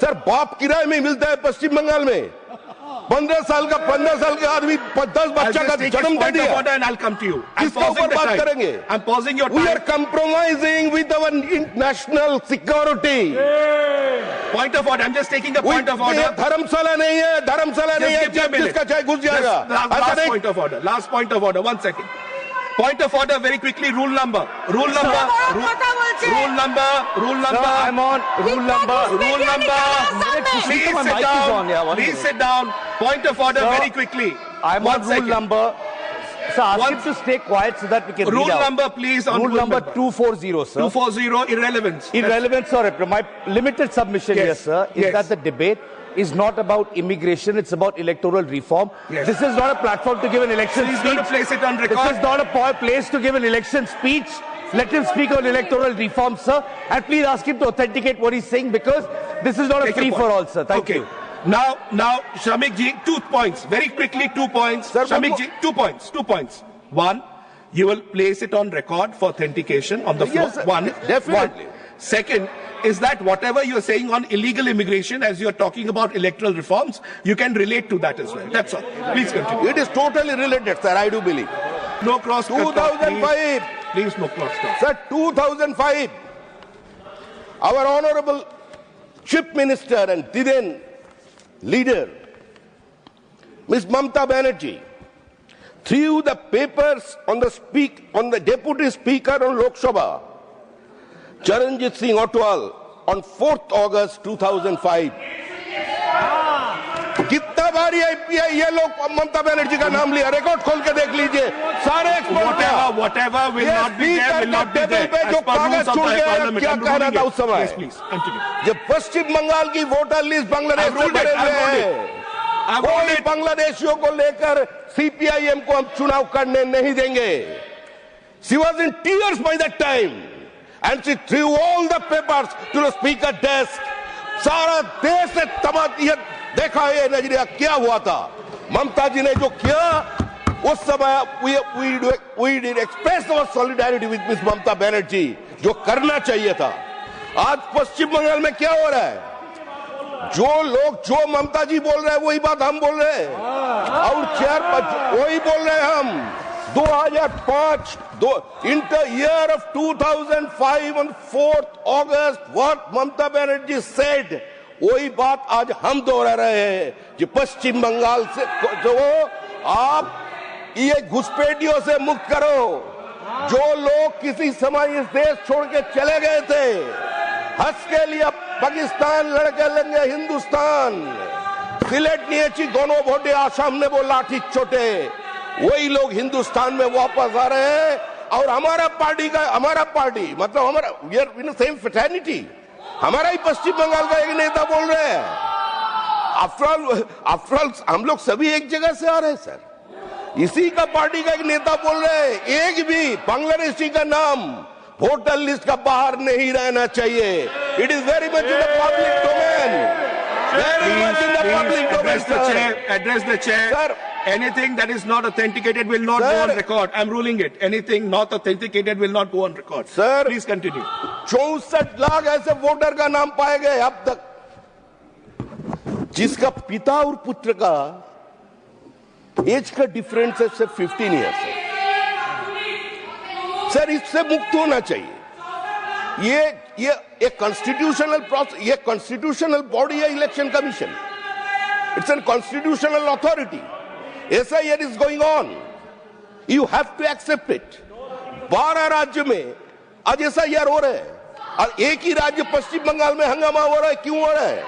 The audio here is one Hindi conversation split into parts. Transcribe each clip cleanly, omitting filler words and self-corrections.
सर बाप किराए में मिलता है पश्चिम बंगाल में। 15 साल का आदमी 10 बच्चा का जन्म दे दिया। किसका ऊपर बात करेंगे? We are compromising with our national security. Point of order. I'm just taking a point of order. धर्मशाला नहीं है, जिसका चाहे घुस जाएगा। Last point of order. 1 second. Point of order very quickly. Rule number. I'm on rule number. Please sit down. Point of order very quickly. I'm on rule number. Sir, ask him to stay quiet so that we can read out. Rule number, please. On Rule number 240, sir. 240, irrelevance. Irrelevance or my limited submission here, sir, is that the debate is not about immigration, it's about electoral reform. Yes. This is not a platform to give an election He's speech. going to place it on record. This is not a place to give an election speech. Let him speak on electoral reform, sir. And please ask him to authenticate what he's saying, because this is not a free-for-all, sir. Thank you. Now, Shramik ji, 2 points. Very quickly, 2 points. Sir, Shramik ji, 2 points. 1, you will place it on record for authentication on the floor. Yes, sir. One, Definitely. 1. Second, is that whatever you're saying on illegal immigration, as you're talking about electoral reforms, you can relate to that as well. That's all. Please continue. It is totally related, sir, I do believe. No cross. 2005. Please, no cross. Sir, 2005, our honorable chief minister and then leader, Ms. Mamta Banerjee, threw the papers on the deputy speaker on Lok Sabha, Charanjit Singh Otwal, on 4th August 2005. कितना बारी ये लोग ममता बनर्जी का नाम लिया, रिकॉर्ड खोल के देख लीजिए, सारे whatever will not be there will not be there. जो कागज छूट गया, क्या कहना था उस समय? Please continue. जब पश्चिम बंगाल की वोटर लिस्ट बांग्लादेश में भरे हुए हैं, कोई बांग्लादेशियों को लेकर सीपीआईएम को हम चुनाव करने नहीं देंगे. She was in tears by that time and she threw all the papers to the speaker desk. सारा देश ने तमाम देखा ये नजरिया क्या हुआ था. ममता जी ने जो किया उस समय we did express our solidarity with Miss Mamta Banerjee. जो करना चाहिए था. आज पश्चिम बंगाल में क्या हो रहा है? जो ममता जी बोल रहे हैं वही बात हम बोल रहे हैं और वही बोल रहे हैं हम. 2005 in the year of 2005 on 4th August what Mamta Banerjee said, वही बात आज हम दोहरा रहे हैं कि पश्चिम बंगाल से जो आप ये घुसपैठियों से मुक्त करो. जो लोग किसी समय इस देश छोड़ के चले गए थे, हंस के लिए पाकिस्तान लड़के लेंगे हिंदुस्तान, सिलेट नीची दोनों वोटे आसाम ने वो लाठी छोटे, वही लोग हिंदुस्तान में वापस आ रहे हैं. और हमारा पार्टी मतलब हमारा we are in same fraternity, हमारा ही पश्चिम बंगाल का एक नेता बोल रहे हैं. आफ्टर ऑल हम लोग सभी एक जगह से आ रहे हैं सर. इसी का पार्टी का एक नेता बोल रहे हैं एक भी बांग्लादेशी का नाम वोटर लिस्ट का बाहर नहीं रहना चाहिए. It is very much in the public domain. Address the chair. Sir, anything that is not authenticated will not go on record. I'm ruling it. Anything not authenticated will not go on record. Sir, please continue. 64 lakh ऐसे वोटर का नाम पाए गए अब तक, जिसका पिता और पुत्र का एज का डिफरेंस है सिर्फ 15 ईयर्स है. सर इससे मुक्त होना चाहिए. ये एक कॉन्स्टिट्यूशनल प्रोसेस, ये कॉन्स्टिट्यूशनल बॉडी है election commission. It's an constitutional authority. SIR is going on. You have to accept it. 12 राज्य में आज SIR हो रहे हैं और एक ही राज्य पश्चिम बंगाल में हंगामा हो रहा है. क्यों हो रहा है?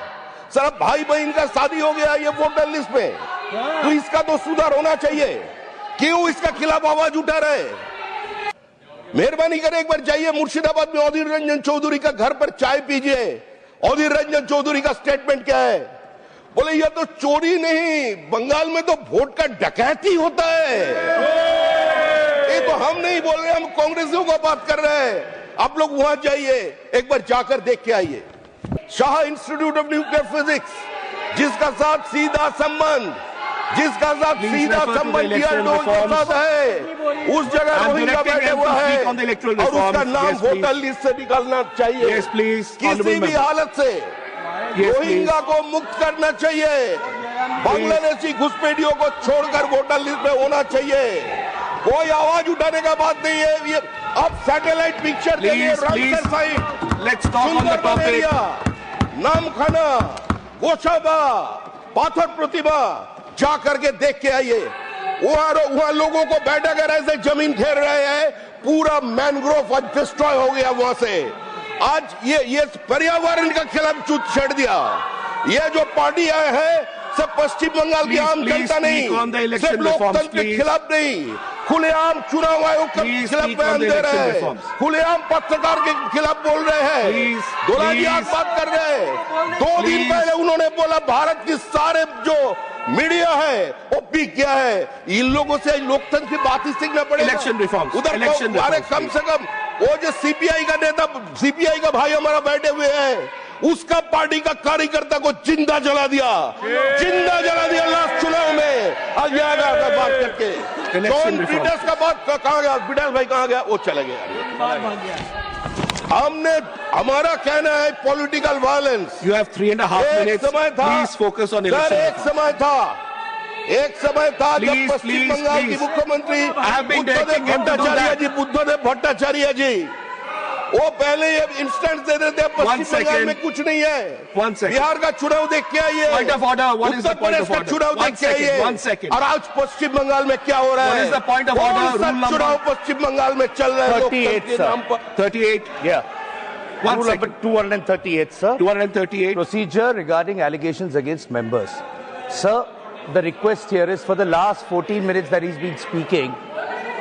सर भाई बहन का शादी हो गया ये वोटर लिस्ट में, तो इसका तो सुधार होना चाहिए. क्यों इसका खिलाफ आवाज उठा रहे? मेहरबानी करें एक बार जाइए मुर्शिदाबाद में अधीर रंजन चौधरी का घर पर चाय पीजिए. अधीर रंजन चौधरी का स्टेटमेंट क्या है? बोले ये तो चोरी नहीं, बंगाल में तो वोट का डकैती होता है. ये तो हम नहीं बोल रहे, हम कांग्रेसियों को बात कर रहे हैं. आप लोग वहां जाइए, एक बार जाकर देख के आइए. Shah institute of nuclear physics, जिसका साथ सीधा संबंध DRDO के साथ है, उस जगह रोहिंग्या बैठे हुआ है और उसका नाम वोटर लिस्ट से निकालना चाहिए. किसी भी हालत से रोहिंग्या को मुक्त करना चाहिए, बांग्लादेशी घुसपैठियों को छोड़कर वोटर लिस्ट में होना चाहिए। कोई आवाज उठाने का बात नहीं है। ये अब सैटेलाइट पिक्चर के लिए Ramsar site, let's talk on the topic. Namkhana, Gosaba, Pathar Pratima जा करके देख के आइए। वहां लोगों को बैठक ऐसे जमीन घेर रहे हैं, पूरा मैनग्रोव आज डिस्ट्रॉय हो गया वहां से। आज ये पर्यावरण का खिलाफ छेड़ दिया। ये जो पार्टी आए हैं सब पश्चिम बंगाल की आम जनता नहीं, सब लोकतंत्र के खिलाफ नहीं, खुलेआम चुनाव आयोग के खिलाफ बयान दे रहे हैं, खुलेआम पत्रकार के खिलाफ बोल रहे हैं, दोलाजियात बात कर रहे हैं। 2 दिन पहले उन्होंने बोला भारत की सारे जो मीडिया है वो पीक गया है। इन लोगों से लोकतंत्र की बात ही सीखना पड़ेगा। इलेक्शन रिफॉर्म्स, उधर अरे कम से कम वो जो सीपीआई का नेता, सीपीआई का भाई हमारा बैठे हुए हैं, उसका पार्टी का कार्यकर्ता को जिंदा जला दिया, जिंदा जला दिया लास्ट चुनाव में। आज बात करके जॉन पीटर्स का बात कहाँ गया, पीटर्स भाई कहाँ गया, वो चले गया। हमने हमारा कहना है political violence. You have 3.5 minutes. Please focus on election. एक समय था जब पश्चिम बंगाल की मुख्यमंत्री बुद्धदेव भट्टाचार्य जी वो पहले ये इंस्टेंट दे देते हैं, पश्चिम बंगाल में कुछ नहीं है। बिहार का चुनाव देख के आइए, उत्तर प्रदेश का चुनाव देख के आइए, और आज पश्चिम बंगाल में क्या हो रहा है। चुनाव पश्चिम बंगाल में चल रहा है 38 yeah. Rule number 238, sir. 238. Procedure regarding allegations against members. Sir, the request here is for the last 14 minutes that he's been speaking.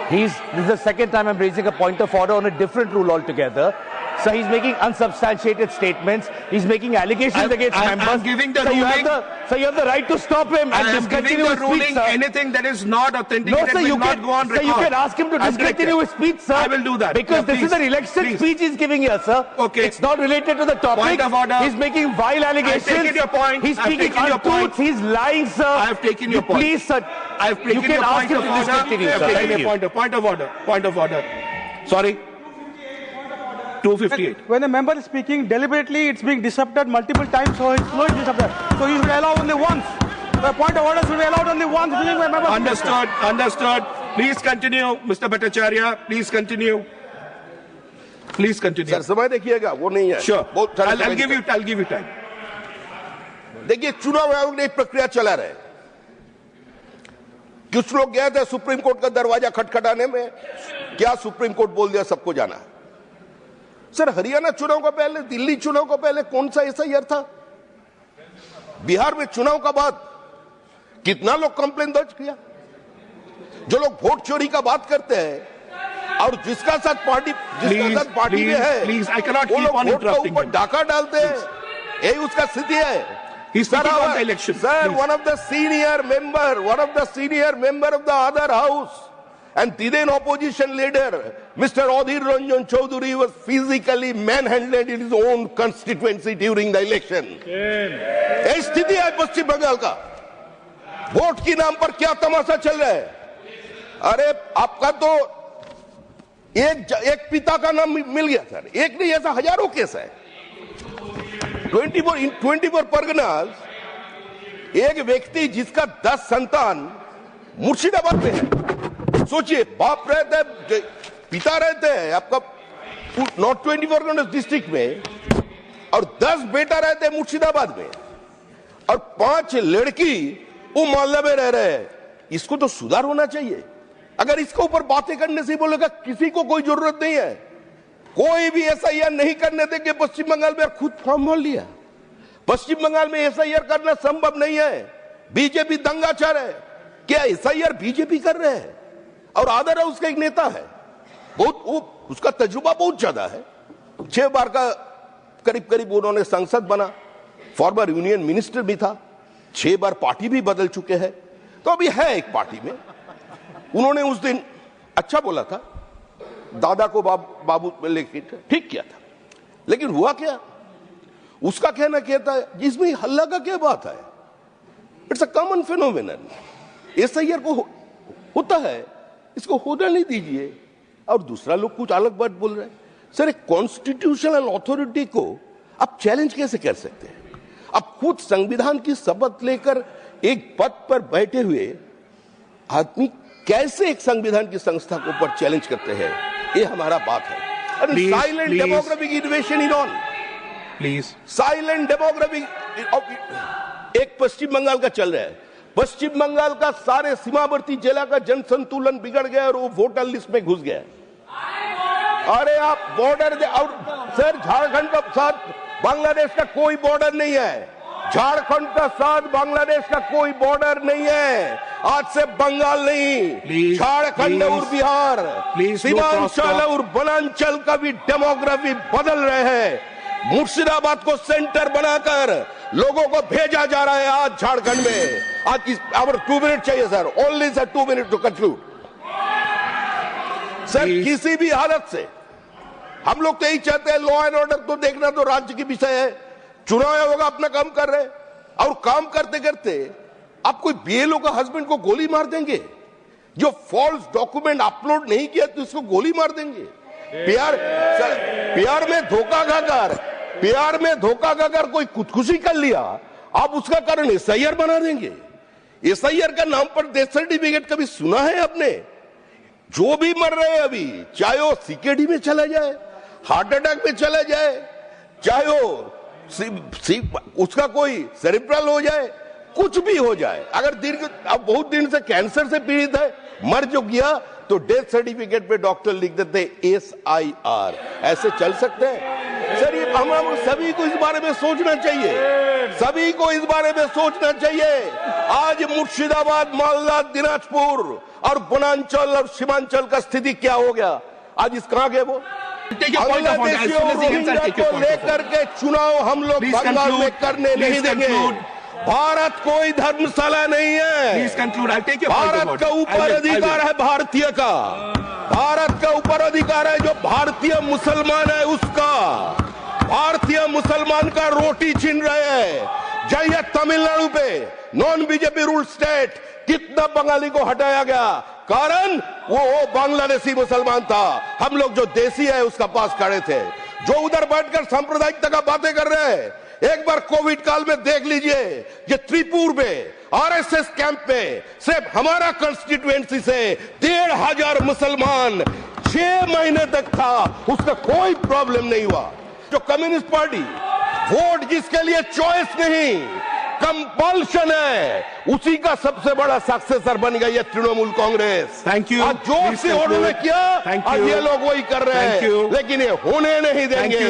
This is the second time I'm raising a point of order on a different rule altogether. So he's making unsubstantiated statements. He's making allegations against members. I'm giving the ruling. You have the right to stop him and discontinue his speech, ruling. Sir. Anything that is not authenticated will not go on record. Sir, you can ask him to discontinue his speech, sir. I will do that. Because this is an election speech he's giving here, sir. Okay. It's not related to the topic. Point of order. He's making vile allegations. I've taken your point. He's speaking untruths. He's lying, sir. I have taken your point. Please, sir. I've taken your point of order. Discontinue, sir. Thank you. Point of order. Point of order. Sorry. 258. When a member is speaking deliberately, it's being disrupted multiple times, so it's not disrupted. So you should allow only once. The point of order should be allowed only once. Understood. Understood. Please continue, Mr. Bhattacharya. Please continue. Please continue. Sir समय देखिएगा, वो नहीं है। Sure. I'll give you time. देखिए चुनाव आयोग ने एक प्रक्रिया चला रहे। कुछ लोग गए थे सुप्रीम कोर्ट का दरवाजा खटखटाने में, क्या सुप्रीम कोर्ट बोल दिया सबको जाना। सर हरियाणा चुनाव का पहले, दिल्ली चुनाव का पहले कौन सा एसआईआर था? बिहार में चुनाव का बाद कितना लोग कंप्लेन दर्ज किया? जो लोग वोट चोरी का बात करते हैं और जिसका साथ पार्टी में है, वो लोग वोट का ऊपर डाका डालते हैं, यही उसका स्थिति है। Sir, one of the senior member of the other house and then opposition leader, Mr. Adhir Ranjan Chaudhary, was physically manhandled in his own constituency during the election. यही स्थिति है पश्चिम बंगाल का। वोट की नाम पर क्या तमाशा चल रहा है? अरे आपका तो एक पिता का नाम मिल गया सर, एक नहीं, ऐसा हजारों केस है। 24 परगनास, एक व्यक्ति जिसका 10 संतान मुर्शिदाबाद में है। सोचिए, बाप रहता है, पिता रहते हैं आपका नॉर्थ 24 परगनास डिस्ट्रिक्ट में, और 10 बेटा रहते हैं मुर्शिदाबाद में, और 5 लड़की वो मोहल्ले में रह रहे हैं। इसको तो सुधार होना चाहिए। अगर इसके ऊपर बातें करने से बोलेगा किसी को कोई जरूरत नहीं है, कोई भी एसआईआर नहीं करने देंगे। पश्चिम बंगाल में खुद फॉर्म भर लिया। पश्चिम बंगाल में एसआईआर करना संभव नहीं है। बीजेपी दंगाचार है। क्या एसआईआर बीजेपी कर रहे हैं? और आदर हाउस का एक नेता है, बहुत उसका तजुर्बा बहुत ज्यादा है। 6 बार का करीब उन्होंने संसद बना, फॉर्मर यूनियन मिनिस्टर भी था, 6 बार पार्टी भी बदल चुके हैं, तो अभी है एक पार्टी में। उन्होंने उस दिन अच्छा बोला था, दादा को बाबू लेके ठीक किया था, लेकिन हुआ क्या? उसका कहना क्या था, जिसमें हल्ला का क्या बात है? It's a common phenomenon. SIR को होता है, इसको होने नहीं दीजिए। और दूसरा लोग कुछ अलग बात बोल रहे हैं। सर, एक कॉन्स्टिट्यूशनल अथॉरिटी को आप चैलेंज कैसे कर सकते हैं? अब खुद संविधान की शपथ लेकर एक पद पर बैठे हुए आदमी कैसे एक संविधान की संस्था के ऊपर चैलेंज करते हैं, ये हमारा बात है। Please, silent please. Demographic इन्वेशन in on, Please. Silent demographic. एक पश्चिम बंगाल का चल रहा है, पश्चिम बंगाल का सारे सीमावर्ती जिला का जन संतुलन बिगड़ गया और वो वोटर लिस्ट में घुस गया। अरे आप बॉर्डर और सर झारखंड का साथ बांग्लादेश का कोई बॉर्डर नहीं है, झारखंड का साथ बांग्लादेश का कोई बॉर्डर नहीं है। आज से बंगाल नहीं, Please, झारखंड please, और Bihar, please, no Seemanchal crosstalk. और वनांचल का भी डेमोग्राफी बदल रहे हैं। मुर्शिदाबाद को सेंटर बनाकर लोगों को भेजा जा रहा है आज झारखंड में। आज अब 2 मिनट चाहिए sir, only sir 2 minute to conclude. Sir Please. किसी भी हालत से हम लोग तो यही चाहते हैं, लॉ एंड ऑर्डर तो देखना तो राज्य की विषय है, चुनाव होगा अपना काम कर रहे और काम करते करते आप कोई बीएलओ का हस्बैंड को गोली मार देंगे, जो फॉल्स डॉक्यूमेंट अपलोड नहीं किया तो उसको गोली मार देंगे। प्यार में धोखा खाकर कोई खुदकुशी कर लिया, आप उसका कारण एसआईआर बना देंगे। एसआईआर का नाम पर डेथ सर्टिफिकेट कभी सुना है आपने? जो भी मर रहे हैं अभी, चाहे वो सीकेडी में चला जाए, हार्ट अटैक में चला जाए, चाहे वो उसका कोई सेरिब्रल हो जाए, कुछ भी हो जाए, अगर अब बहुत दिन से कैंसर से पीड़ित है, मर जो गया तो डेथ सर्टिफिकेट पे डॉक्टर लिख देते एसआईआर। ऐसे चल सकते हैं सर? ये हम सभी को इस बारे में सोचना चाहिए, सभी को इस बारे में सोचना चाहिए। आज मुर्शिदाबाद, मालदा, दिनाजपुर और वनांचल और सीमांचल का स्थिति क्या हो गया? आज इस कहां गए वो? बांग्लादेशियों रोहिंग्या को लेकर के चुनाव हम लोग बंगाल में करने नहीं देंगे। भारत कोई धर्मशाला नहीं है। भारत का ऊपर अधिकार है भारतीय का, भारत का ऊपर अधिकार है जो भारतीय मुसलमान है उसका। भारतीय मुसलमान का रोटी छीन रहे हैं। जाइए तमिलनाडु पे, नॉन बीजेपी रूल स्टेट, कितना बंगाली को हटाया गया, कारण वो बांग्लादेशी मुसलमान था। हम लोग जो देसी है उसका पास खड़े थे, जो उधर बैठकर सांप्रदायिकता का बातें कर रहे हैं। एक बार कोविड काल में देख लीजिए, ये त्रिपुर में आरएसएस कैंप में सिर्फ हमारा कंस्टिट्यूएंसी से 1,500 मुसलमान 6 महीने तक था, उसका कोई प्रॉब्लम नहीं हुआ। जो कम्युनिस्ट पार्टी वोट जिसके लिए चॉइस नहीं कंपल्शन है, उसी का सबसे बड़ा सक्सेसर बन गई है तृणमूल कांग्रेस। Thank you. आज जो से उन्होंने किया, आज ये लोग वही कर रहे हैं, लेकिन ये होने नहीं देंगे।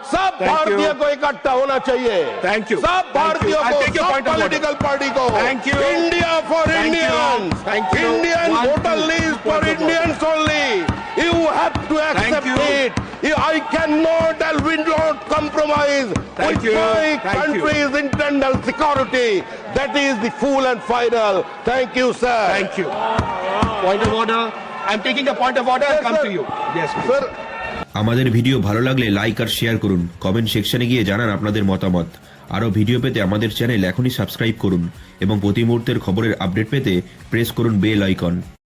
सब भारतीय को इकट्ठा होना चाहिए। Thank you. सब भारतीयों को, सब पॉलिटिकल पार्टी को। Thank you. India for Indians, Indian voter list for Indians only. You have to accept it. I cannot and will not compromise with my country's internal security. That is the full and final. Thank you, sir. Thank you. Point of order. I'm taking a point of order. I'll come to you. Yes, sir. আমাদের ভিডিও ভালো লাগলে লাইক আর শেয়ার করুন, কমেন্ট সেকশনে গিয়ে জানান আপনাদের মতামত। আরও ভিডিও পেতে আমাদের চ্যানেল এখনই সাবস্ক্রাইব করুন এবং প্রতি মুহূর্তের খবরের আপডেট পেতে প্রেস করুন বেল আইকন।